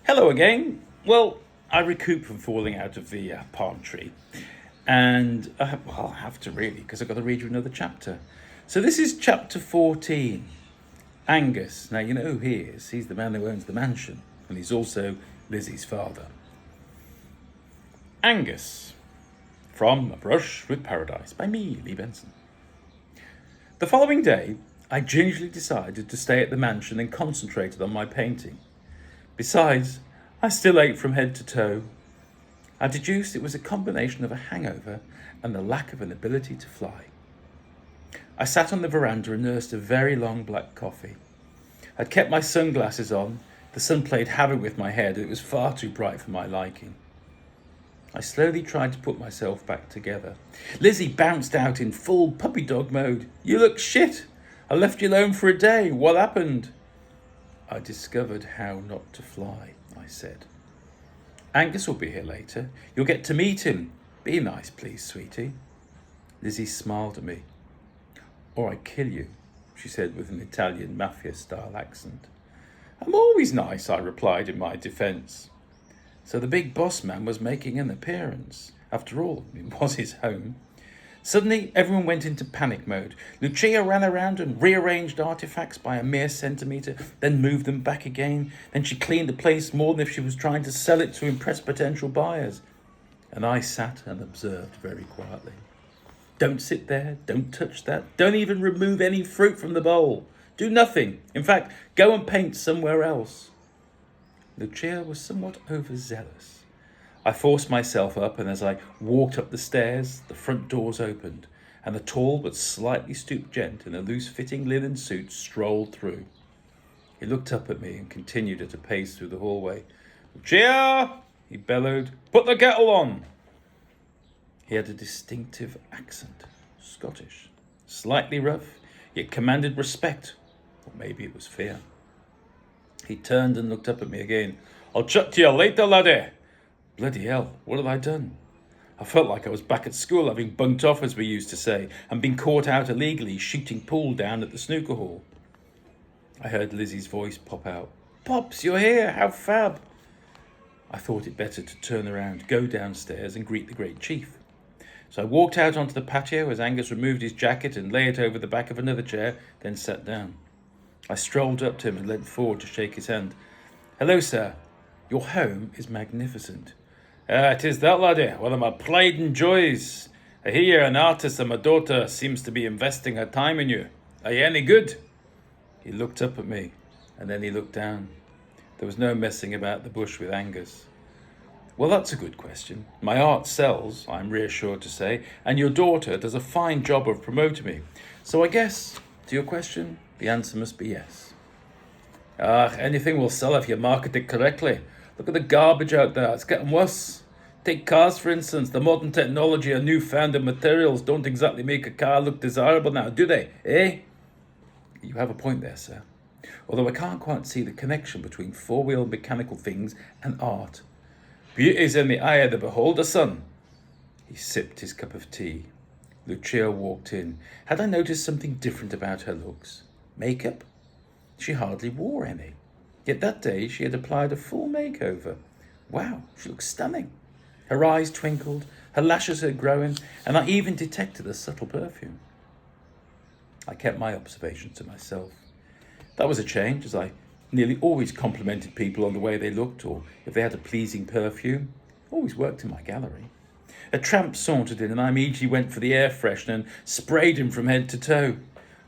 Hello again. Well, I recoup from falling out of the palm tree. And, I'll have to really, because I've got to read you another chapter. So this is chapter 14. Angus. Now, you know who he is. He's the man who owns the mansion. And he's also Lizzie's father. Angus. From A Brush with Paradise by me, Lee Benson. The following day, I gingerly decided to stay at the mansion and concentrated on my painting. Besides, I still ached from head to toe. I deduced it was a combination of a hangover and the lack of an ability to fly. I sat on the veranda and nursed a very long black coffee. I'd kept my sunglasses on. The sun played havoc with my head. It was far too bright for my liking. I slowly tried to put myself back together. Lizzie bounced out in full puppy dog mode. "You look shit. I left you alone for a day. What happened?" I discovered how not to fly, I said. "Angus will be here later. You'll get to meet him. Be nice, please, sweetie." Lizzie smiled at me. "Or I kill you," she said with an Italian mafia-style accent. "I'm always nice," I replied in my defence. So the big boss man was making an appearance. After all, it was his home. Suddenly, everyone went into panic mode. Lucia ran around and rearranged artifacts by a mere centimetre, then moved them back again. Then she cleaned the place more than if she was trying to sell it to impress potential buyers. And I sat and observed very quietly. Don't sit there, don't touch that, don't even remove any fruit from the bowl. Do nothing. In fact, go and paint somewhere else. Lucia was somewhat overzealous. I forced myself up, and as I walked up the stairs, the front doors opened, and a tall but slightly stooped gent in a loose-fitting linen suit strolled through. He looked up at me and continued at a pace through the hallway. "Lucia!" he bellowed. "Put the kettle on!" He had a distinctive accent, Scottish, slightly rough, yet commanded respect, or maybe it was fear. He turned and looked up at me again. "I'll chat to you later, laddie." Bloody hell, what had I done? I felt like I was back at school, having bunked off, as we used to say, and been caught out illegally shooting pool down at the snooker hall. I heard Lizzie's voice pop out. "Pops, you're here, how fab." I thought it better to turn around, go downstairs and greet the great chief. So I walked out onto the patio as Angus removed his jacket and lay it over the back of another chair, then sat down. I strolled up to him and leant forward to shake his hand. "Hello, sir. Your home is magnificent." It is that, laddie. One of my pride and joys. I hear you're an artist and my daughter seems to be investing her time in you. Are you any good?" He looked up at me, and then he looked down. There was no messing about the bush with Angus. "Well, that's a good question. My art sells, I'm reassured to say, and your daughter does a fine job of promoting me. So I guess, to your question, the answer must be yes." Anything will sell if you market it correctly. Look at the garbage out there. It's getting worse. Take cars, for instance. The modern technology and newfound materials don't exactly make a car look desirable now, do they? Eh? You have a point there, sir. Although I can't quite see the connection between four-wheel mechanical things and art. Beauty's in the eye of the beholder, son. He sipped his cup of tea. Lucia walked in. Had I noticed something different about her looks? Makeup? She hardly wore any. Yet that day she had applied a full makeover. Wow, she looked stunning. Her eyes twinkled, her lashes had grown, and I even detected a subtle perfume. I kept my observations to myself. That was a change, as I nearly always complimented people on the way they looked, or if they had a pleasing perfume. Always worked in my gallery. A tramp sauntered in, and I immediately went for the air freshener and sprayed him from head to toe.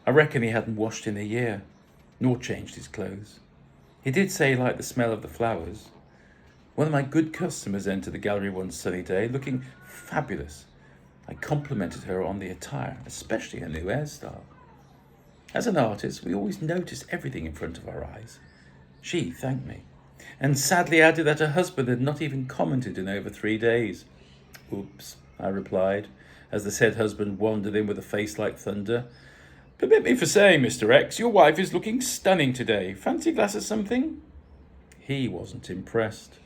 I reckon he hadn't washed in a year, nor changed his clothes. He did say he liked the smell of the flowers. One of my good customers entered the gallery one sunny day, looking fabulous. I complimented her on the attire, especially her new hairstyle. As an artist, we always notice everything in front of our eyes. She thanked me, and sadly added that her husband had not even commented in over 3 days. "Oops," I replied, as the said husband wandered in with a face like thunder. "Permit me for saying, Mr. X, your wife is looking stunning today. Fancy a glass of something?" He wasn't impressed.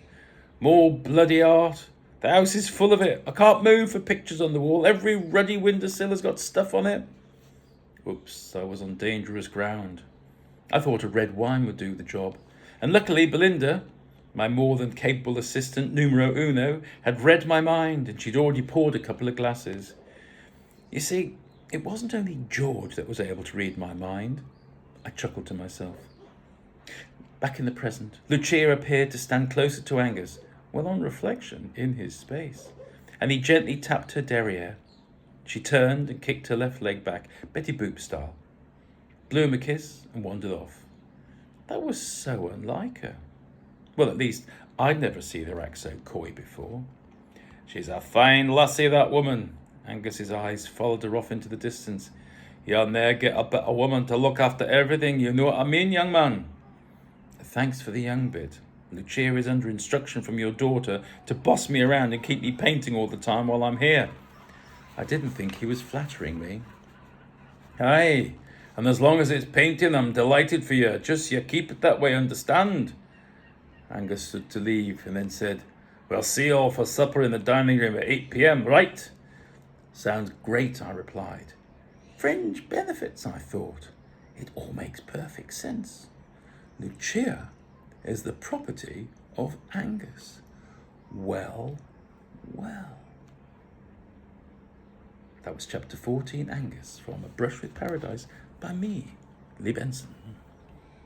"More bloody art. The house is full of it. I can't move for pictures on the wall. Every ruddy windowsill has got stuff on it." Oops, I was on dangerous ground. I thought a red wine would do the job. And luckily, Belinda, My more than capable assistant, numero uno, had read my mind, and she'd already poured a couple of glasses. You see, it wasn't only George that was able to read my mind. I chuckled to myself. Back in the present, Lucia appeared to stand closer to Angus, well, on reflection, in his space, and he gently tapped her derriere. She turned and kicked her left leg back, Betty Boop style, blew him a kiss and wandered off. That was so unlike her. Well, at least I'd never seen her act so coy before. She's a fine lassie, that woman. Angus's eyes followed her off into the distance. You'll ne'er get a better woman to look after everything, you know what I mean, young man? Thanks for the young bit. Lucia is under instruction from your daughter to boss me around and keep me painting all the time while I'm here. I didn't think he was flattering me. Aye, and as long as it's painting, I'm delighted for you. Just you keep it that way, understand? Angus stood to leave and then said, We'll see you all for supper in the dining room at 8 p.m, right? Sounds great, I replied. Fringe benefits, I thought. It all makes perfect sense. Lucia is the property of Angus. Well, well. That was chapter 14, Angus, from A Brush with Paradise by me, Lee Benson.